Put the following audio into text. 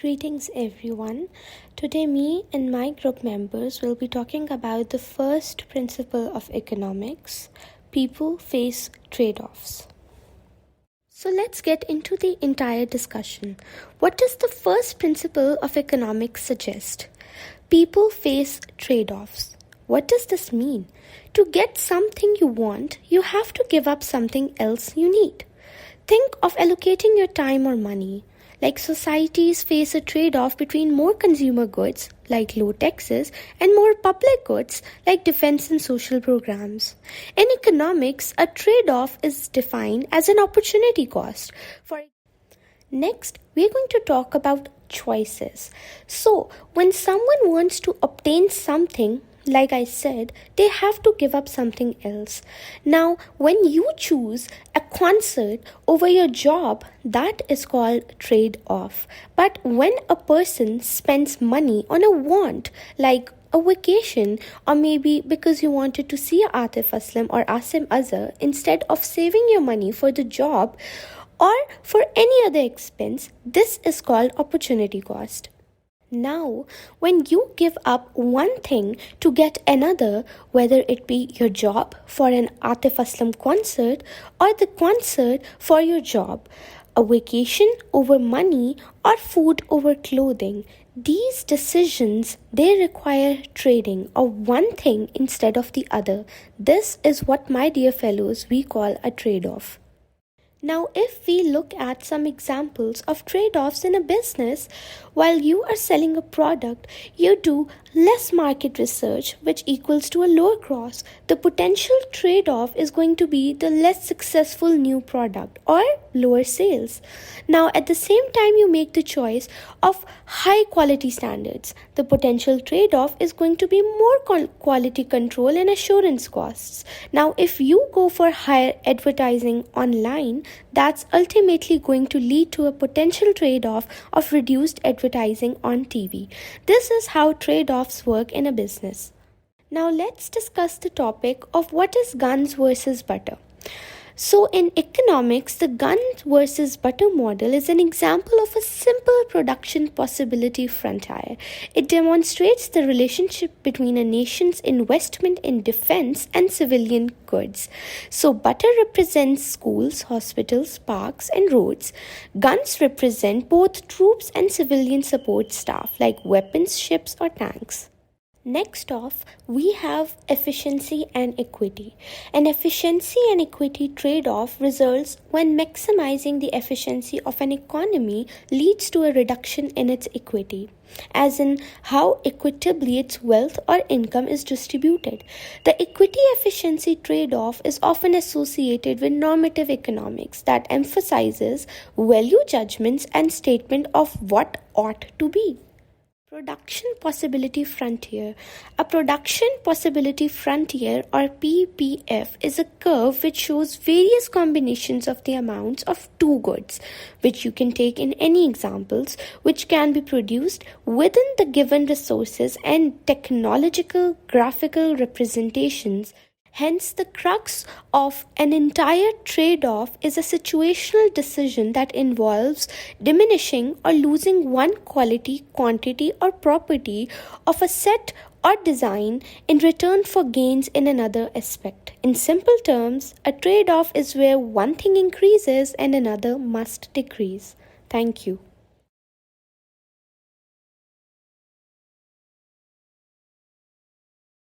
Greetings everyone. Today me and my group members will be talking about the first principle of economics. People face trade-offs. So let's get into the entire discussion. What does the first principle of economics suggest? People face trade-offs. What does this mean? To get something you want, you have to give up something else you need. Think of allocating your time or money. Like societies face a trade-off between more consumer goods, like low taxes, and more public goods, like defense and social programs. In economics, a trade-off is defined as an opportunity cost. Next, we're going to talk about choices. So, when someone wants to obtain something, like I said, they have to give up something else. Now, when you choose a concert over your job, that is called trade-off. But when a person spends money on a want, like a vacation, or maybe because you wanted to see Atif Aslam or Asim Azhar, instead of saving your money for the job or for any other expense, this is called opportunity cost. Now, when you give up one thing to get another, whether it be your job for an Atif Aslam concert or the concert for your job, a vacation over money or food over clothing, these decisions, they require trading of one thing instead of the other. This is what, my dear fellows, we call a trade-off. Now, if we look at some examples of trade-offs in a business, while you are selling a product, you do less market research, which equals to a lower cost. The potential trade-off is going to be the less successful new product or lower sales. Now, at the same time, you make the choice of high quality standards. The potential trade-off is going to be more quality control and assurance costs. Now, if you go for higher advertising online, that's ultimately going to lead to a potential trade-off of reduced advertising on TV. This is how trade-offs work in a business. Now let's discuss the topic of what is guns versus butter. So in economics, the guns versus butter model is an example of a simple production possibility frontier. It demonstrates the relationship between a nation's investment in defense and civilian goods. So butter represents schools, hospitals, parks, and roads. Guns represent both troops and civilian support staff like weapons, ships, or tanks. Next off, we have efficiency and equity. An efficiency and equity trade-off results when maximizing the efficiency of an economy leads to a reduction in its equity, as in how equitably its wealth or income is distributed. The equity efficiency trade-off is often associated with normative economics that emphasizes value judgments and statement of what ought to be. Production Possibility Frontier. A Production Possibility Frontier, or PPF, is a curve which shows various combinations of the amounts of two goods, which you can take in any examples, which can be produced within the given resources and technological graphical representations. Hence, the crux of an entire trade-off is a situational decision that involves diminishing or losing one quality, quantity, or property of a set or design in return for gains in another aspect. In simple terms, a trade-off is where one thing increases and another must decrease. Thank you.